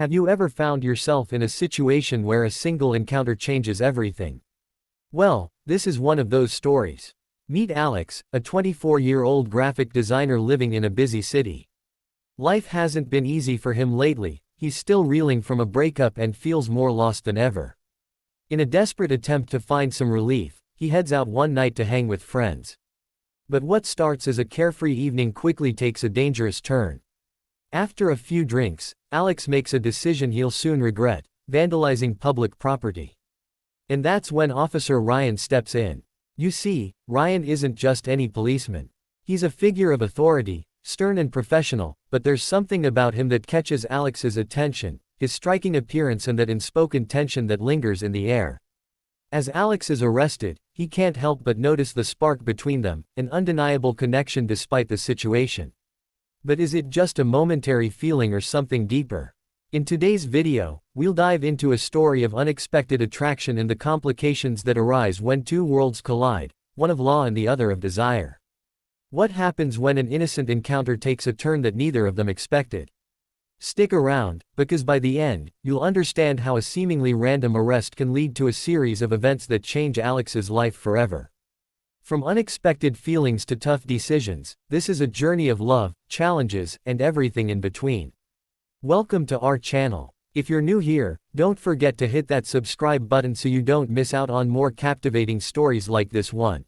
Have you ever found yourself in a situation where a single encounter changes everything? Well, this is one of those stories. Meet Alex, a 24-year-old graphic designer living in a busy city. Life hasn't been easy for him lately, he's still reeling from a breakup and feels more lost than ever. In a desperate attempt to find some relief, he heads out one night to hang with friends. But what starts as a carefree evening quickly takes a dangerous turn. After a few drinks, Alex makes a decision he'll soon regret: vandalizing public property. And that's when Officer Ryan steps in. You see, Ryan isn't just any policeman. He's a figure of authority, stern and professional, but there's something about him that catches Alex's attention, his striking appearance and that unspoken tension that lingers in the air. As Alex is arrested, he can't help but notice the spark between them, an undeniable connection despite the situation. But is it just a momentary feeling or something deeper? In today's video, we'll dive into a story of unexpected attraction and the complications that arise when two worlds collide, one of law and the other of desire. What happens when an innocent encounter takes a turn that neither of them expected? Stick around, because by the end, you'll understand how a seemingly random arrest can lead to a series of events that change Alex's life forever. From unexpected feelings to tough decisions, this is a journey of love, challenges, and everything in between. Welcome to our channel. If you're new here, don't forget to hit that subscribe button so you don't miss out on more captivating stories like this one.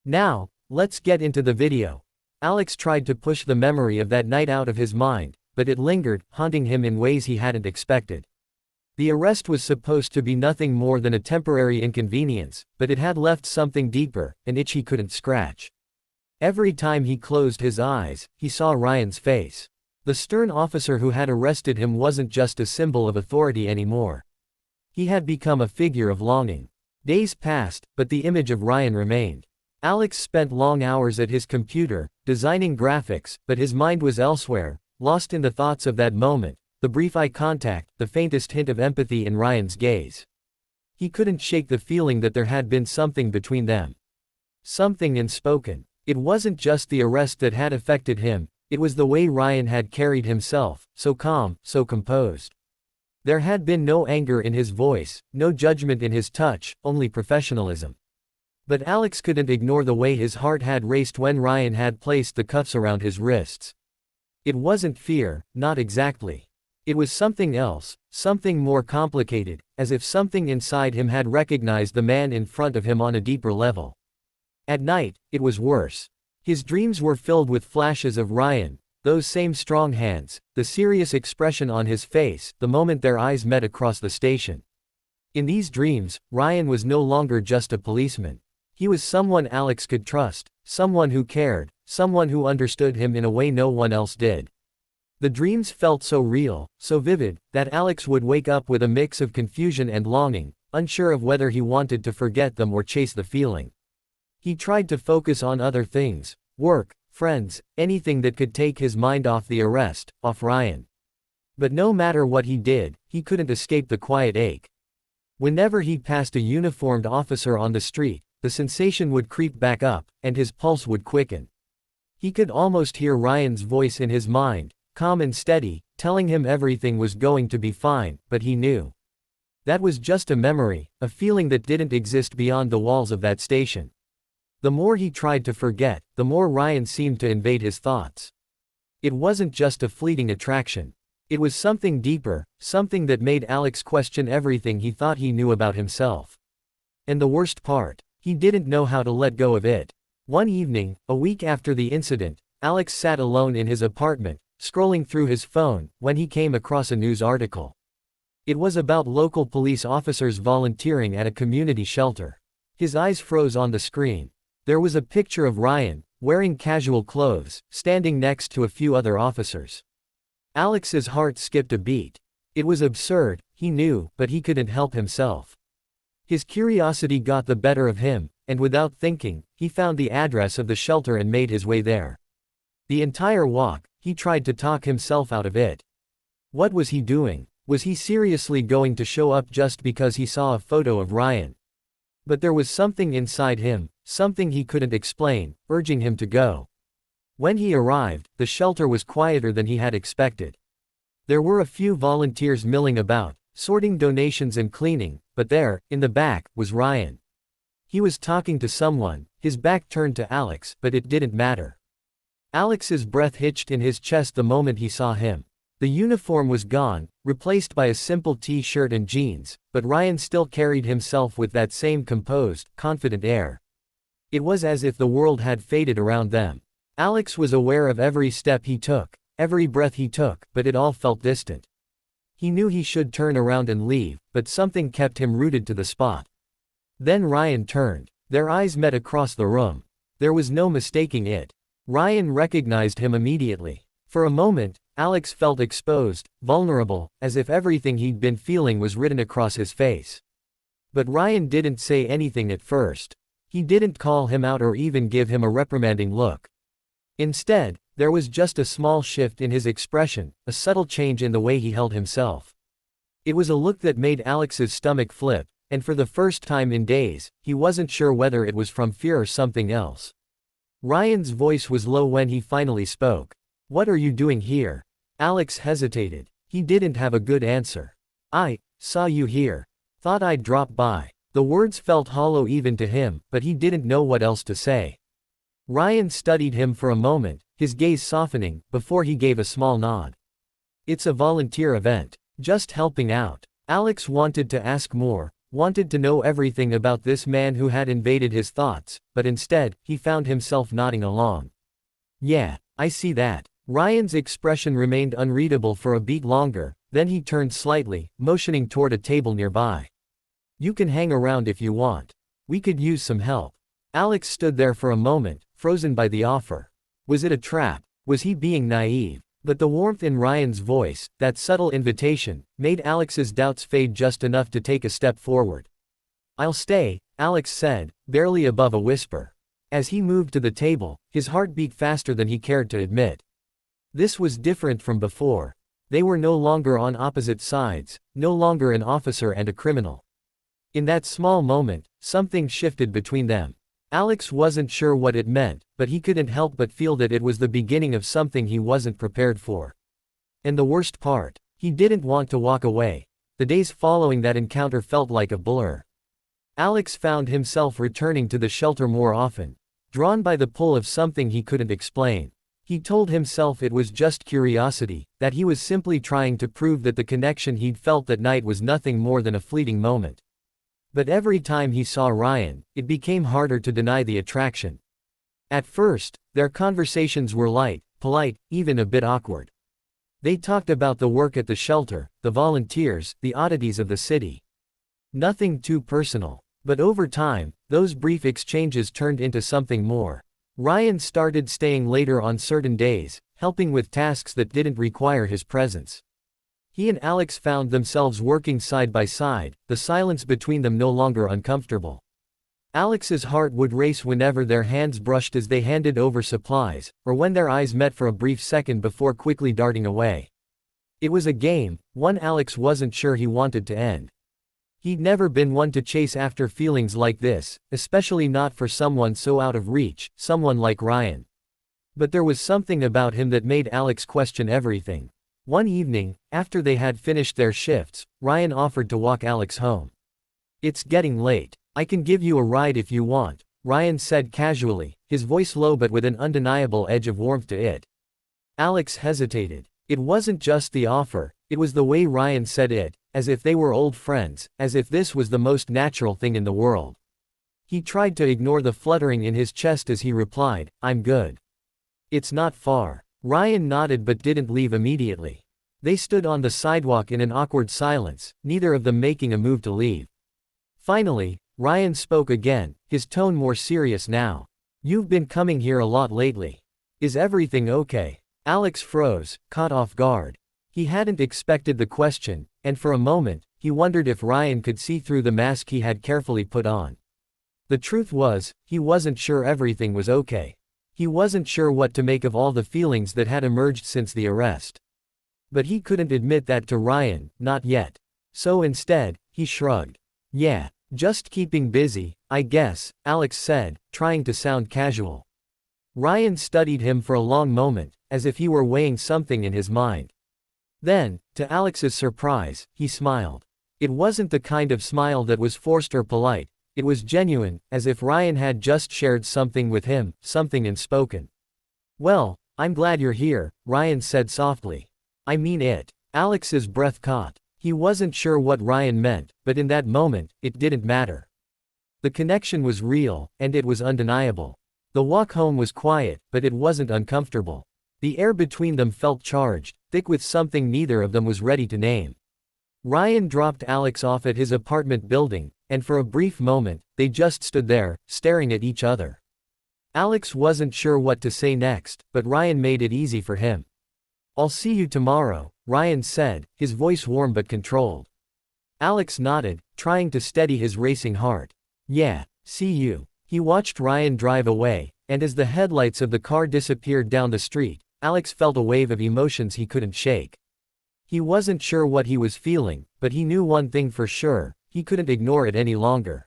Now, let's get into the video. Alex tried to push the memory of that night out of his mind, but it lingered, haunting him in ways he hadn't expected. The arrest was supposed to be nothing more than a temporary inconvenience, but it had left something deeper, an itch he couldn't scratch. Every time he closed his eyes, he saw Ryan's face. The stern officer who had arrested him wasn't just a symbol of authority anymore. He had become a figure of longing. Days passed, but the image of Ryan remained. Alex spent long hours at his computer, designing graphics, but his mind was elsewhere, lost in the thoughts of that moment, the brief eye contact, the faintest hint of empathy in Ryan's gaze. He couldn't shake the feeling that there had been something between them. Something unspoken. It wasn't just the arrest that had affected him, it was the way Ryan had carried himself, so calm, so composed. There had been no anger in his voice, no judgment in his touch, only professionalism. But Alex couldn't ignore the way his heart had raced when Ryan had placed the cuffs around his wrists. It wasn't fear, not exactly. It was something else, something more complicated, as if something inside him had recognized the man in front of him on a deeper level. At night, it was worse. His dreams were filled with flashes of Ryan, those same strong hands, the serious expression on his face, the moment their eyes met across the station. In these dreams, Ryan was no longer just a policeman. He was someone Alex could trust, someone who cared, someone who understood him in a way no one else did. The dreams felt so real, so vivid, that Alex would wake up with a mix of confusion and longing, unsure of whether he wanted to forget them or chase the feeling. He tried to focus on other things: work, friends, anything that could take his mind off the arrest, off Ryan. But no matter what he did, he couldn't escape the quiet ache. Whenever he passed a uniformed officer on the street, the sensation would creep back up, and his pulse would quicken. He could almost hear Ryan's voice in his mind, calm and steady, telling him everything was going to be fine, but he knew that was just a memory, a feeling that didn't exist beyond the walls of that station. The more he tried to forget, the more Ryan seemed to invade his thoughts. It wasn't just a fleeting attraction. It was something deeper, something that made Alex question everything he thought he knew about himself. And the worst part, he didn't know how to let go of it. One evening, a week after the incident, Alex sat alone in his apartment, scrolling through his phone, when he came across a news article. It was about local police officers volunteering at a community shelter. His eyes froze on the screen. There was a picture of Ryan, wearing casual clothes, standing next to a few other officers. Alex's heart skipped a beat. It was absurd, he knew, but he couldn't help himself. His curiosity got the better of him, and without thinking, he found the address of the shelter and made his way there. The entire walk, he tried to talk himself out of it. What was he doing? Was he seriously going to show up just because he saw a photo of Ryan? But there was something inside him, something he couldn't explain, urging him to go. When he arrived, the shelter was quieter than he had expected. There were a few volunteers milling about, sorting donations and cleaning, but there, in the back, was Ryan. He was talking to someone, his back turned to Alex, but it didn't matter. Alex's breath hitched in his chest the moment he saw him. The uniform was gone, replaced by a simple t-shirt and jeans, but Ryan still carried himself with that same composed, confident air. It was as if the world had faded around them. Alex was aware of every step he took, every breath he took, but it all felt distant. He knew he should turn around and leave, but something kept him rooted to the spot. Then Ryan turned. Their eyes met across the room. There was no mistaking it. Ryan recognized him immediately. For a moment, Alex felt exposed, vulnerable, as if everything he'd been feeling was written across his face. But Ryan didn't say anything at first. He didn't call him out or even give him a reprimanding look. Instead, there was just a small shift in his expression, a subtle change in the way he held himself. It was a look that made Alex's stomach flip, and for the first time in days, he wasn't sure whether it was from fear or something else. Ryan's voice was low when he finally spoke. "What are you doing here?" Alex hesitated. He didn't have a good answer. "I saw you here. Thought I'd drop by." The words felt hollow even to him, but he didn't know what else to say. Ryan studied him for a moment, his gaze softening, before he gave a small nod. "It's a volunteer event. Just helping out." Alex wanted to ask more, wanted to know everything about this man who had invaded his thoughts, but instead, he found himself nodding along. "Yeah, I see that." Ryan's expression remained unreadable for a beat longer, then he turned slightly, motioning toward a table nearby. "You can hang around if you want. We could use some help." Alex stood there for a moment, frozen by the offer. Was it a trap? Was he being naive? But the warmth in Ryan's voice, that subtle invitation, made Alex's doubts fade just enough to take a step forward. "I'll stay," Alex said, barely above a whisper. As he moved to the table, his heart beat faster than he cared to admit. This was different from before. They were no longer on opposite sides, no longer an officer and a criminal. In that small moment, something shifted between them. Alex wasn't sure what it meant, but he couldn't help but feel that it was the beginning of something he wasn't prepared for. And the worst part, he didn't want to walk away. The days following that encounter felt like a blur. Alex found himself returning to the shelter more often, drawn by the pull of something he couldn't explain. He told himself it was just curiosity, that he was simply trying to prove that the connection he'd felt that night was nothing more than a fleeting moment. But every time he saw Ryan, it became harder to deny the attraction. At first, their conversations were light, polite, even a bit awkward. They talked about the work at the shelter, the volunteers, the oddities of the city. Nothing too personal. But over time, those brief exchanges turned into something more. Ryan started staying later on certain days, helping with tasks that didn't require his presence. He and Alex found themselves working side by side, the silence between them no longer uncomfortable. Alex's heart would race whenever their hands brushed as they handed over supplies, or when their eyes met for a brief second before quickly darting away. It was a game, one Alex wasn't sure he wanted to end. He'd never been one to chase after feelings like this, especially not for someone so out of reach, someone like Ryan. But there was something about him that made Alex question everything. One evening, after they had finished their shifts, Ryan offered to walk Alex home. "It's getting late. I can give you a ride if you want," Ryan said casually, his voice low but with an undeniable edge of warmth to it. Alex hesitated. It wasn't just the offer, it was the way Ryan said it, as if they were old friends, as if this was the most natural thing in the world. He tried to ignore the fluttering in his chest as he replied, "I'm good. It's not far." Ryan nodded but didn't leave immediately. They stood on the sidewalk in an awkward silence, neither of them making a move to leave. Finally, Ryan spoke again, his tone more serious now. "You've been coming here a lot lately. Is everything okay?" Alex froze, caught off guard. He hadn't expected the question, and for a moment, he wondered if Ryan could see through the mask he had carefully put on. The truth was, he wasn't sure everything was okay. He wasn't sure what to make of all the feelings that had emerged since the arrest. But he couldn't admit that to Ryan, not yet. So instead, he shrugged. "Yeah, just keeping busy, I guess," Alex said, trying to sound casual. Ryan studied him for a long moment, as if he were weighing something in his mind. Then, to Alex's surprise, he smiled. It wasn't the kind of smile that was forced or polite, it was genuine, as if Ryan had just shared something with him, something unspoken. "Well, I'm glad you're here," Ryan said softly. "I mean it." Alex's breath caught. He wasn't sure what Ryan meant, but in that moment, it didn't matter. The connection was real, and it was undeniable. The walk home was quiet, but it wasn't uncomfortable. The air between them felt charged, thick with something neither of them was ready to name. Ryan dropped Alex off at his apartment building, and for a brief moment, they just stood there, staring at each other. Alex wasn't sure what to say next, but Ryan made it easy for him. "I'll see you tomorrow," Ryan said, his voice warm but controlled. Alex nodded, trying to steady his racing heart. "Yeah, see you." He watched Ryan drive away, and as the headlights of the car disappeared down the street, Alex felt a wave of emotions he couldn't shake. He wasn't sure what he was feeling, but he knew one thing for sure, he couldn't ignore it any longer.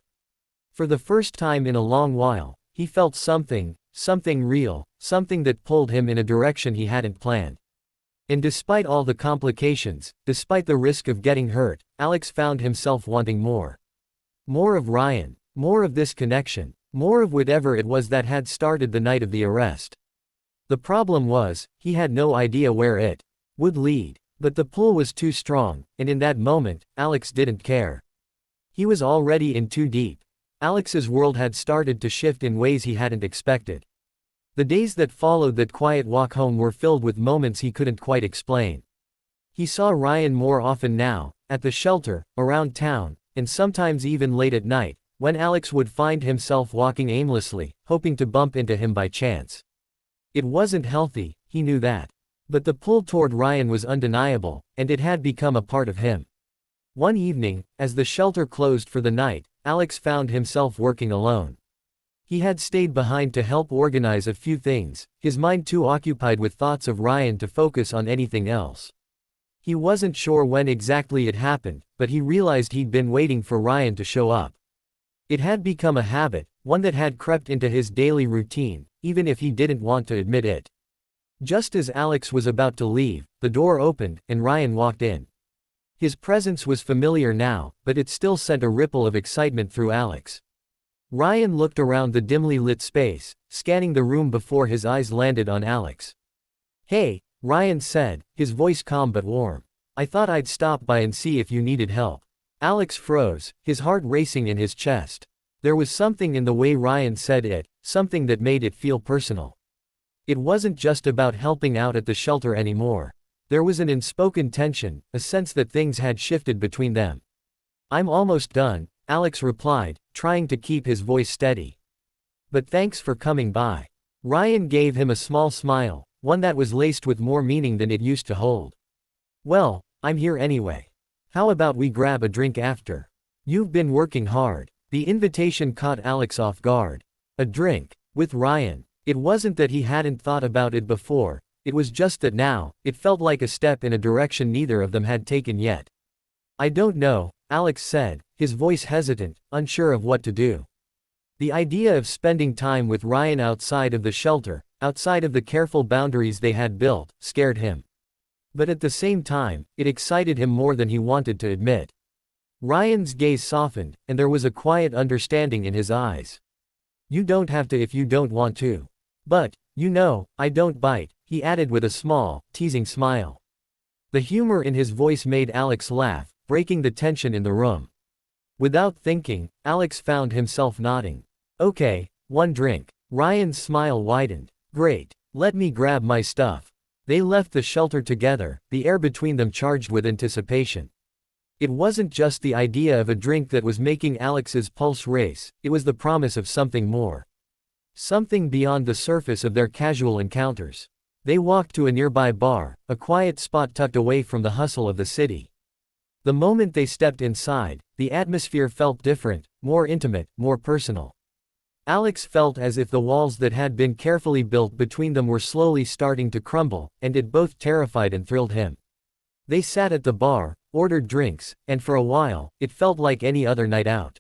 For the first time in a long while, he felt something real, something that pulled him in a direction he hadn't planned. And despite all the complications, despite the risk of getting hurt, Alex found himself wanting more. More of Ryan, more of this connection, more of whatever it was that had started the night of the arrest. The problem was, he had no idea where it would lead. But the pull was too strong, and in that moment, Alex didn't care. He was already in too deep. Alex's world had started to shift in ways he hadn't expected. The days that followed that quiet walk home were filled with moments he couldn't quite explain. He saw Ryan more often now, at the shelter, around town, and sometimes even late at night, when Alex would find himself walking aimlessly, hoping to bump into him by chance. It wasn't healthy, he knew that. But the pull toward Ryan was undeniable, and it had become a part of him. One evening, as the shelter closed for the night, Alex found himself working alone. He had stayed behind to help organize a few things, his mind too occupied with thoughts of Ryan to focus on anything else. He wasn't sure when exactly it happened, but he realized he'd been waiting for Ryan to show up. It had become a habit, one that had crept into his daily routine, even if he didn't want to admit it. Just as Alex was about to leave, the door opened, and Ryan walked in. His presence was familiar now, but it still sent a ripple of excitement through Alex. Ryan looked around the dimly lit space, scanning the room before his eyes landed on Alex. "Hey," Ryan said, his voice calm but warm. "I thought I'd stop by and see if you needed help." Alex froze, his heart racing in his chest. There was something in the way Ryan said it, something that made it feel personal. It wasn't just about helping out at the shelter anymore. There was an unspoken tension, a sense that things had shifted between them. "I'm almost done," Alex replied, trying to keep his voice steady. "But thanks for coming by." Ryan gave him a small smile, one that was laced with more meaning than it used to hold. "Well, I'm here anyway. How about we grab a drink after? You've been working hard." The invitation caught Alex off guard. A drink, with Ryan. It wasn't that he hadn't thought about it before, it was just that now, it felt like a step in a direction neither of them had taken yet. "I don't know," Alex said, his voice hesitant, unsure of what to do. The idea of spending time with Ryan outside of the shelter, outside of the careful boundaries they had built, scared him. But at the same time, it excited him more than he wanted to admit. Ryan's gaze softened, and there was a quiet understanding in his eyes. "You don't have to if you don't want to. But, you know, I don't bite," he added with a small, teasing smile. The humor in his voice made Alex laugh, breaking the tension in the room. Without thinking, Alex found himself nodding. "Okay, one drink." Ryan's smile widened. "Great. Let me grab my stuff." They left the shelter together, the air between them charged with anticipation. It wasn't just the idea of a drink that was making Alex's pulse race, it was the promise of something more. Something beyond the surface of their casual encounters. They walked to a nearby bar, a quiet spot tucked away from the hustle of the city. The moment they stepped inside, the atmosphere felt different, more intimate, more personal. Alex felt as if the walls that had been carefully built between them were slowly starting to crumble, and it both terrified and thrilled him. They sat at the bar, ordered drinks, and for a while, it felt like any other night out.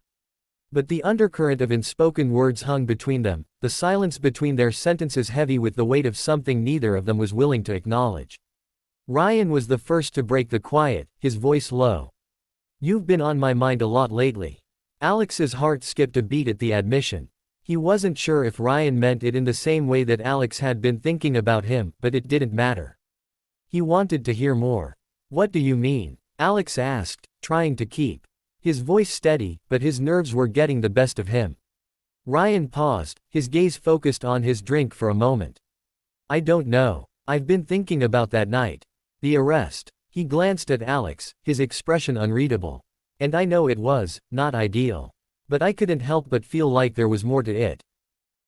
But the undercurrent of unspoken words hung between them, the silence between their sentences heavy with the weight of something neither of them was willing to acknowledge. Ryan was the first to break the quiet, his voice low. "You've been on my mind a lot lately." Alex's heart skipped a beat at the admission. He wasn't sure if Ryan meant it in the same way that Alex had been thinking about him, but it didn't matter. He wanted to hear more. "What do you mean?" Alex asked, trying to keep his voice steady, but his nerves were getting the best of him. Ryan paused, his gaze focused on his drink for a moment. "I don't know. I've been thinking about that night. The arrest." He glanced at Alex, his expression unreadable. "And I know it was not ideal. But I couldn't help but feel like there was more to it.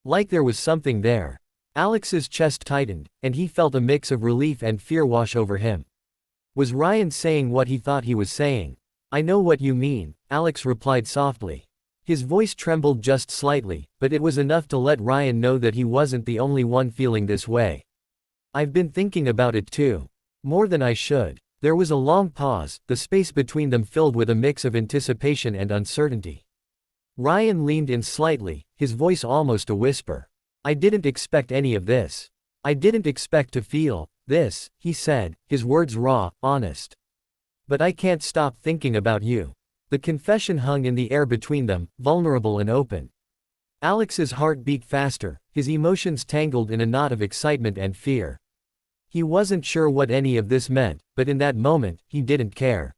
Like there was something there." Alex's chest tightened, and he felt a mix of relief and fear wash over him. Was Ryan saying what he thought he was saying? "I know what you mean," Alex replied softly. His voice trembled just slightly, but it was enough to let Ryan know that he wasn't the only one feeling this way. "I've been thinking about it too. More than I should." There was a long pause, the space between them filled with a mix of anticipation and uncertainty. Ryan leaned in slightly, his voice almost a whisper. "I didn't expect any of this. I didn't expect to feel this," he said, his words raw, honest. "But I can't stop thinking about you." The confession hung in the air between them, vulnerable and open. Alex's heart beat faster, his emotions tangled in a knot of excitement and fear. He wasn't sure what any of this meant, but in that moment, he didn't care.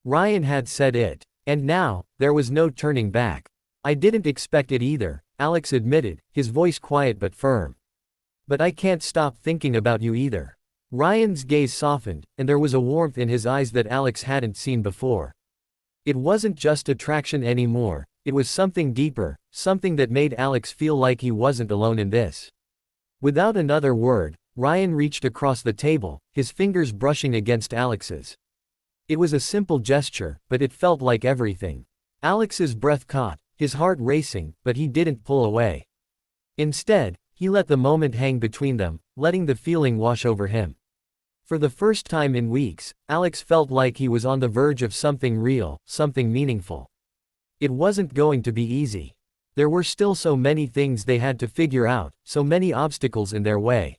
Ryan had said it. And now, there was no turning back. "I didn't expect it either," Alex admitted, his voice quiet but firm. "But I can't stop thinking about you either." Ryan's gaze softened, and there was a warmth in his eyes that Alex hadn't seen before. It wasn't just attraction anymore, it was something deeper, something that made Alex feel like he wasn't alone in this. Without another word, Ryan reached across the table, his fingers brushing against Alex's. It was a simple gesture, but it felt like everything. Alex's breath caught, his heart racing, but he didn't pull away. Instead, he let the moment hang between them, letting the feeling wash over him. For the first time in weeks, Alex felt like he was on the verge of something real, something meaningful. It wasn't going to be easy. There were still so many things they had to figure out, so many obstacles in their way.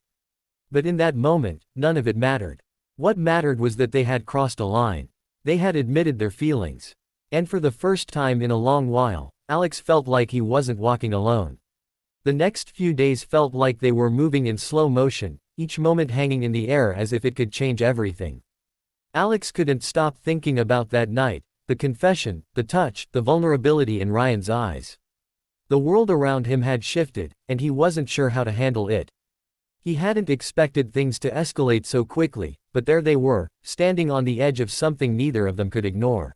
But in that moment, none of it mattered. What mattered was that they had crossed a line. They had admitted their feelings. And for the first time in a long while, Alex felt like he wasn't walking alone. The next few days felt like they were moving in slow motion, each moment hanging in the air as if it could change everything. Alex couldn't stop thinking about that night, the confession, the touch, the vulnerability in Ryan's eyes. The world around him had shifted, and he wasn't sure how to handle it. He hadn't expected things to escalate so quickly, but there they were, standing on the edge of something neither of them could ignore.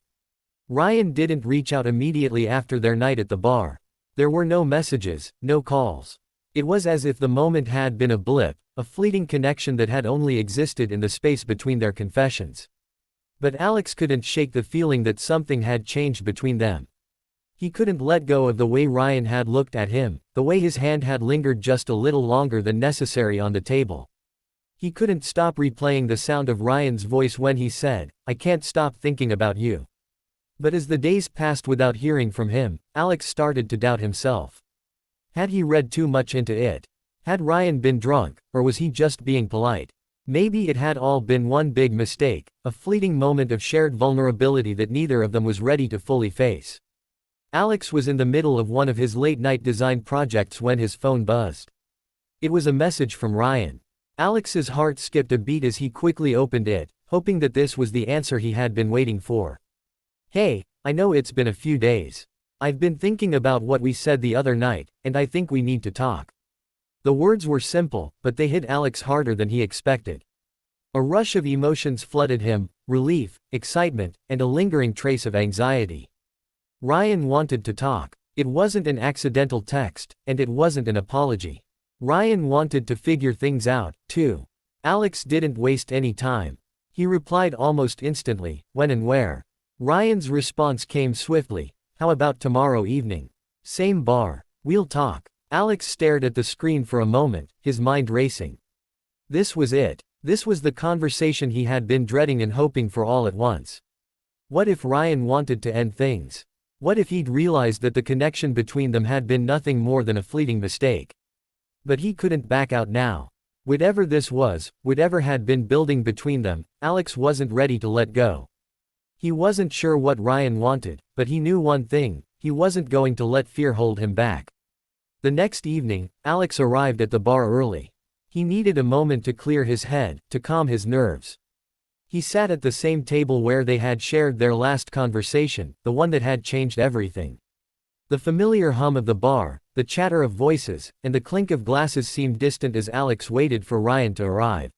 Ryan didn't reach out immediately after their night at the bar. There were no messages, no calls. It was as if the moment had been a blip, a fleeting connection that had only existed in the space between their confessions. But Alex couldn't shake the feeling that something had changed between them. He couldn't let go of the way Ryan had looked at him, the way his hand had lingered just a little longer than necessary on the table. He couldn't stop replaying the sound of Ryan's voice when he said, "I can't stop thinking about you." But as the days passed without hearing from him, Alex started to doubt himself. Had he read too much into it? Had Ryan been drunk, or was he just being polite? Maybe it had all been one big mistake, a fleeting moment of shared vulnerability that neither of them was ready to fully face. Alex was in the middle of one of his late-night design projects when his phone buzzed. It was a message from Ryan. Alex's heart skipped a beat as he quickly opened it, hoping that this was the answer he had been waiting for. "Hey, I know it's been a few days. I've been thinking about what we said the other night, and I think we need to talk." The words were simple, but they hit Alex harder than he expected. A rush of emotions flooded him, relief, excitement, and a lingering trace of anxiety. Ryan wanted to talk. It wasn't an accidental text, and it wasn't an apology. Ryan wanted to figure things out, too. Alex didn't waste any time. He replied almost instantly, when and where. Ryan's response came swiftly, "How about tomorrow evening? Same bar. We'll talk." Alex stared at the screen for a moment, his mind racing. This was it. This was the conversation he had been dreading and hoping for all at once. What if Ryan wanted to end things? What if he'd realized that the connection between them had been nothing more than a fleeting mistake? But he couldn't back out now. Whatever this was, whatever had been building between them, Alex wasn't ready to let go. He wasn't sure what Ryan wanted, but he knew one thing: he wasn't going to let fear hold him back. The next evening, Alex arrived at the bar early. He needed a moment to clear his head, to calm his nerves. He sat at the same table where they had shared their last conversation, the one that had changed everything. The familiar hum of the bar, the chatter of voices, and the clink of glasses seemed distant as Alex waited for Ryan to arrive.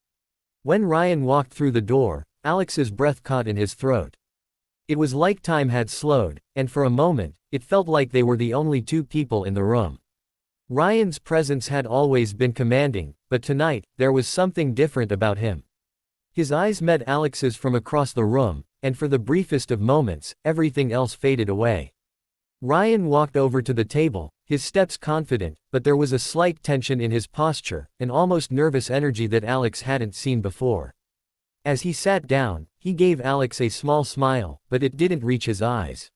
When Ryan walked through the door, Alex's breath caught in his throat. It was like time had slowed, and for a moment, it felt like they were the only two people in the room. Ryan's presence had always been commanding, but tonight, there was something different about him. His eyes met Alex's from across the room, and for the briefest of moments, everything else faded away. Ryan walked over to the table, his steps confident, but there was a slight tension in his posture, an almost nervous energy that Alex hadn't seen before. As he sat down, he gave Alex a small smile, but it didn't reach his eyes.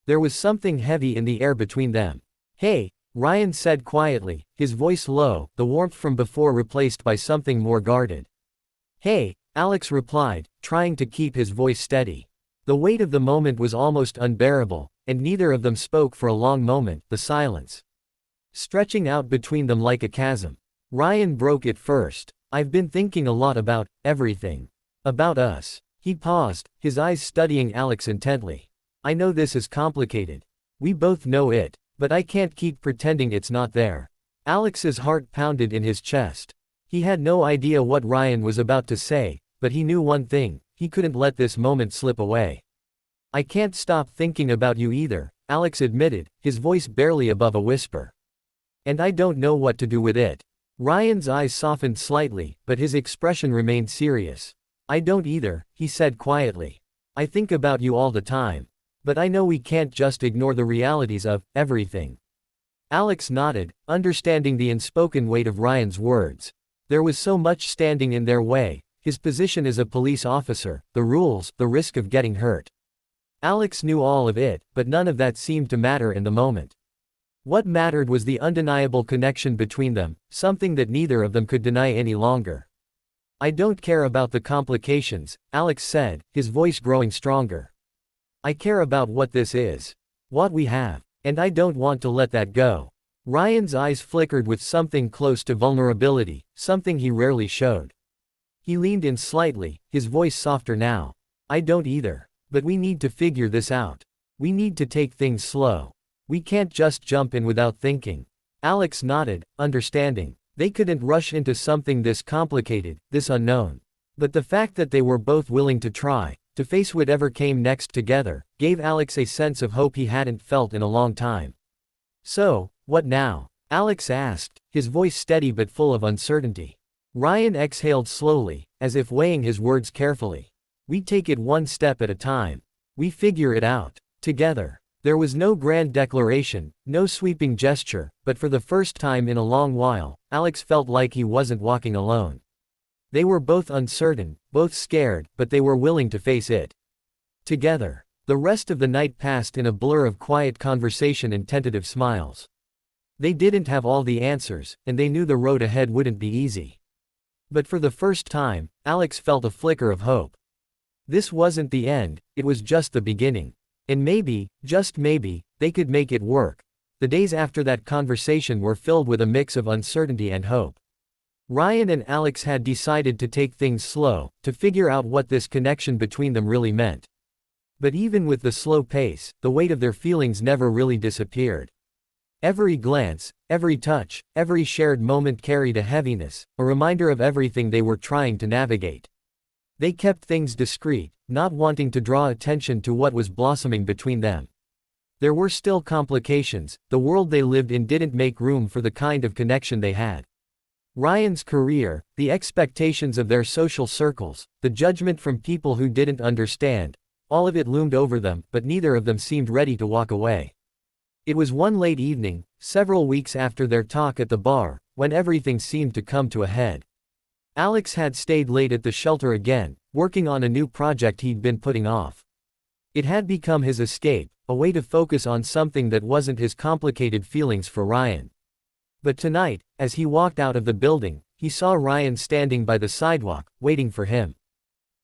There was something heavy in the air between them. "Hey," Ryan said quietly, his voice low, the warmth from before replaced by something more guarded. "Hey," Alex replied, trying to keep his voice steady. The weight of the moment was almost unbearable, and neither of them spoke for a long moment, the silence stretching out between them like a chasm. Ryan broke it first. "I've been thinking a lot about everything. About us." He paused, his eyes studying Alex intently. "I know this is complicated. We both know it, but I can't keep pretending it's not there." Alex's heart pounded in his chest. He had no idea what Ryan was about to say, but he knew one thing: he couldn't let this moment slip away. "I can't stop thinking about you either," Alex admitted, his voice barely above a whisper. "And I don't know what to do with it." Ryan's eyes softened slightly, but his expression remained serious. "I don't either," he said quietly. "I think about you all the time. But I know we can't just ignore the realities of everything." Alex nodded, understanding the unspoken weight of Ryan's words. There was so much standing in their way: his position as a police officer, the rules, the risk of getting hurt. Alex knew all of it, but none of that seemed to matter in the moment. What mattered was the undeniable connection between them, something that neither of them could deny any longer. "I don't care about the complications," Alex said, his voice growing stronger. "I care about what this is. What we have. And I don't want to let that go." Ryan's eyes flickered with something close to vulnerability, something he rarely showed. He leaned in slightly, his voice softer now. "I don't either. But we need to figure this out. We need to take things slow. We can't just jump in without thinking." Alex nodded, understanding. They couldn't rush into something this complicated, this unknown. But the fact that they were both willing to try, to face whatever came next together, gave Alex a sense of hope he hadn't felt in a long time. "So, what now?" Alex asked, his voice steady but full of uncertainty. Ryan exhaled slowly, as if weighing his words carefully. "We take it one step at a time. We figure it out. Together." There was no grand declaration, no sweeping gesture, but for the first time in a long while, Alex felt like he wasn't walking alone. They were both uncertain, both scared, but they were willing to face it together. The rest of the night passed in a blur of quiet conversation and tentative smiles. They didn't have all the answers, and they knew the road ahead wouldn't be easy. But for the first time, Alex felt a flicker of hope. This wasn't the end, it was just the beginning. And maybe, just maybe, they could make it work. The days after that conversation were filled with a mix of uncertainty and hope. Ryan and Alex had decided to take things slow, to figure out what this connection between them really meant. But even with the slow pace, the weight of their feelings never really disappeared. Every glance, every touch, every shared moment carried a heaviness, a reminder of everything they were trying to navigate. They kept things discreet, not wanting to draw attention to what was blossoming between them. There were still complications. The world they lived in didn't make room for the kind of connection they had. Ryan's career, the expectations of their social circles, the judgment from people who didn't understand, all of it loomed over them, but neither of them seemed ready to walk away. It was one late evening, several weeks after their talk at the bar, when everything seemed to come to a head. Alex had stayed late at the shelter again, working on a new project he'd been putting off. It had become his escape, a way to focus on something that wasn't his complicated feelings for Ryan. But tonight, as he walked out of the building, he saw Ryan standing by the sidewalk, waiting for him.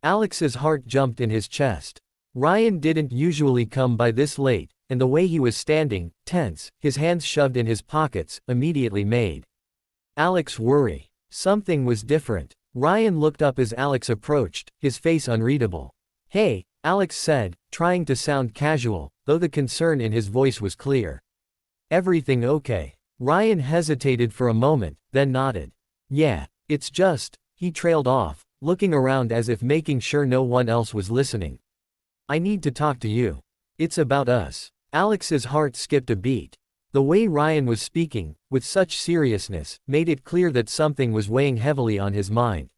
Alex's heart jumped in his chest. Ryan didn't usually come by this late, and the way he was standing, tense, his hands shoved in his pockets, immediately made Alex worry. Something was different. Ryan looked up as Alex approached, his face unreadable. "Hey," Alex said, trying to sound casual, though the concern in his voice was clear. "Everything okay?" Ryan hesitated for a moment, then nodded. "Yeah, it's just," he trailed off, looking around as if making sure no one else was listening. "I need to talk to you. It's about us." Alex's heart skipped a beat. The way Ryan was speaking, with such seriousness, made it clear that something was weighing heavily on his mind.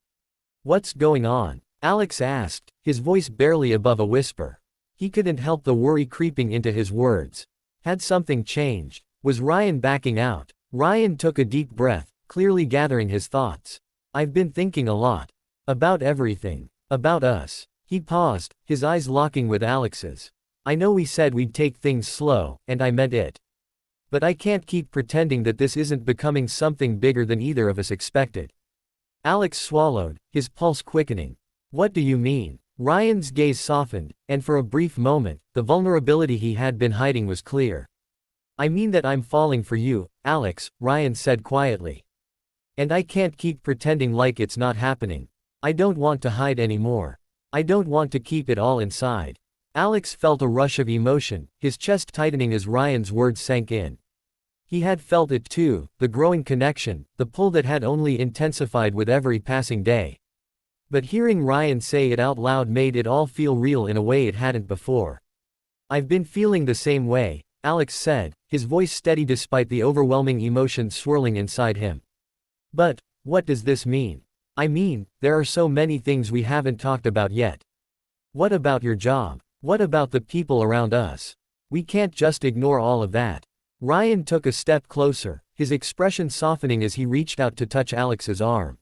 "What's going on?" Alex asked, his voice barely above a whisper. He couldn't help the worry creeping into his words. Had something changed? Was Ryan backing out? Ryan took a deep breath, clearly gathering his thoughts. "I've been thinking a lot. About everything. About us." He paused, his eyes locking with Alex's. "I know we said we'd take things slow, and I meant it. But I can't keep pretending that this isn't becoming something bigger than either of us expected." Alex swallowed, his pulse quickening. "What do you mean?" Ryan's gaze softened, and for a brief moment, the vulnerability he had been hiding was clear. "I mean that I'm falling for you, Alex," Ryan said quietly. "And I can't keep pretending like it's not happening. I don't want to hide anymore. I don't want to keep it all inside." Alex felt a rush of emotion, his chest tightening as Ryan's words sank in. He had felt it too, the growing connection, the pull that had only intensified with every passing day. But hearing Ryan say it out loud made it all feel real in a way it hadn't before. "I've been feeling the same way," Alex said, his voice steady despite the overwhelming emotions swirling inside him. "But, what does this mean? I mean, there are so many things we haven't talked about yet. What about your job? What about the people around us? We can't just ignore all of that." Ryan took a step closer, his expression softening as he reached out to touch Alex's arm.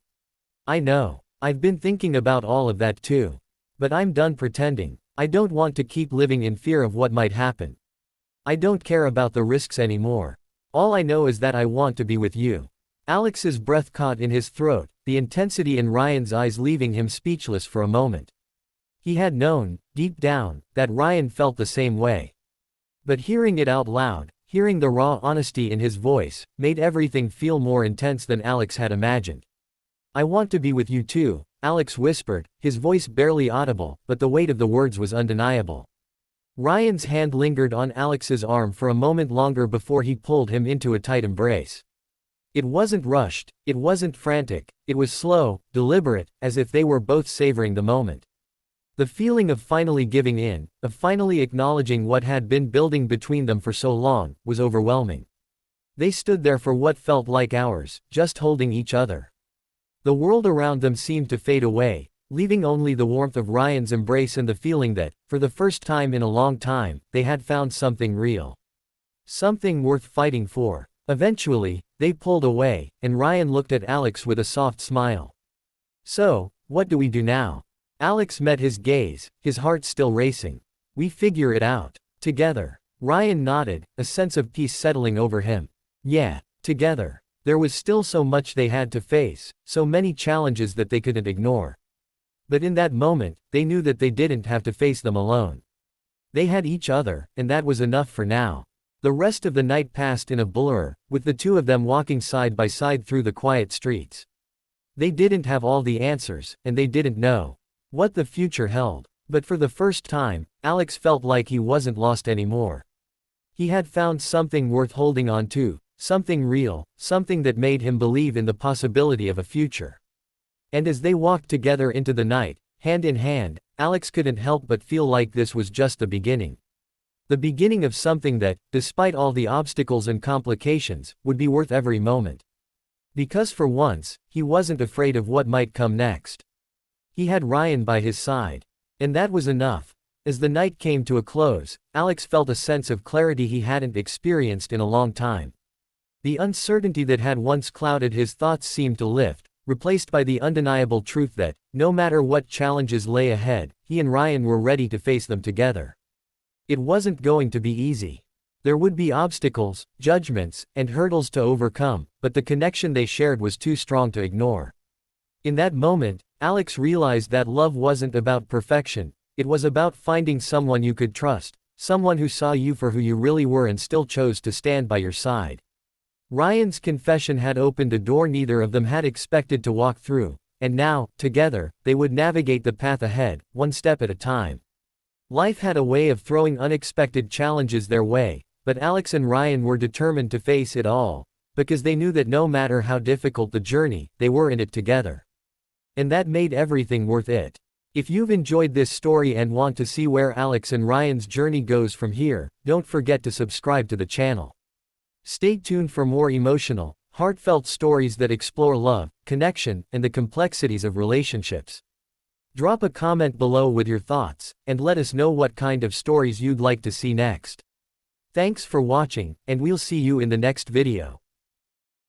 "I know. I've been thinking about all of that too. But I'm done pretending. I don't want to keep living in fear of what might happen. I don't care about the risks anymore. All I know is that I want to be with you." Alex's breath caught in his throat, the intensity in Ryan's eyes leaving him speechless for a moment. He had known, deep down, that Ryan felt the same way. But hearing it out loud, hearing the raw honesty in his voice, made everything feel more intense than Alex had imagined. "I want to be with you too," Alex whispered, his voice barely audible, but the weight of the words was undeniable. Ryan's hand lingered on Alex's arm for a moment longer before he pulled him into a tight embrace. It wasn't rushed, it wasn't frantic, it was slow, deliberate, as if they were both savoring the moment. The feeling of finally giving in, of finally acknowledging what had been building between them for so long, was overwhelming. They stood there for what felt like hours, just holding each other. The world around them seemed to fade away, leaving only the warmth of Ryan's embrace and the feeling that, for the first time in a long time, they had found something real. Something worth fighting for. Eventually, they pulled away, and Ryan looked at Alex with a soft smile. "So, what do we do now?" Alex met his gaze, his heart still racing. "We figure it out. Together." Ryan nodded, a sense of peace settling over him. "Yeah, together." There was still so much they had to face, so many challenges that they couldn't ignore. But in that moment, they knew that they didn't have to face them alone. They had each other, and that was enough for now. The rest of the night passed in a blur, with the two of them walking side by side through the quiet streets. They didn't have all the answers, and they didn't know what the future held. But for the first time, Alex felt like he wasn't lost anymore. He had found something worth holding on to, something real, something that made him believe in the possibility of a future. And as they walked together into the night, hand in hand, Alex couldn't help but feel like this was just the beginning. The beginning of something that, despite all the obstacles and complications, would be worth every moment. Because for once, he wasn't afraid of what might come next. He had Ryan by his side. And that was enough. As the night came to a close, Alex felt a sense of clarity he hadn't experienced in a long time. The uncertainty that had once clouded his thoughts seemed to lift, replaced by the undeniable truth that, no matter what challenges lay ahead, he and Ryan were ready to face them together. It wasn't going to be easy. There would be obstacles, judgments, and hurdles to overcome, but the connection they shared was too strong to ignore. In that moment, Alex realized that love wasn't about perfection, it was about finding someone you could trust, someone who saw you for who you really were and still chose to stand by your side. Ryan's confession had opened a door neither of them had expected to walk through, and now, together, they would navigate the path ahead, one step at a time. Life had a way of throwing unexpected challenges their way, but Alex and Ryan were determined to face it all, because they knew that no matter how difficult the journey, they were in it together. And that made everything worth it. If you've enjoyed this story and want to see where Alex and Ryan's journey goes from here, don't forget to subscribe to the channel. Stay tuned for more emotional, heartfelt stories that explore love, connection, and the complexities of relationships. Drop a comment below with your thoughts, and let us know what kind of stories you'd like to see next. Thanks for watching, and we'll see you in the next video.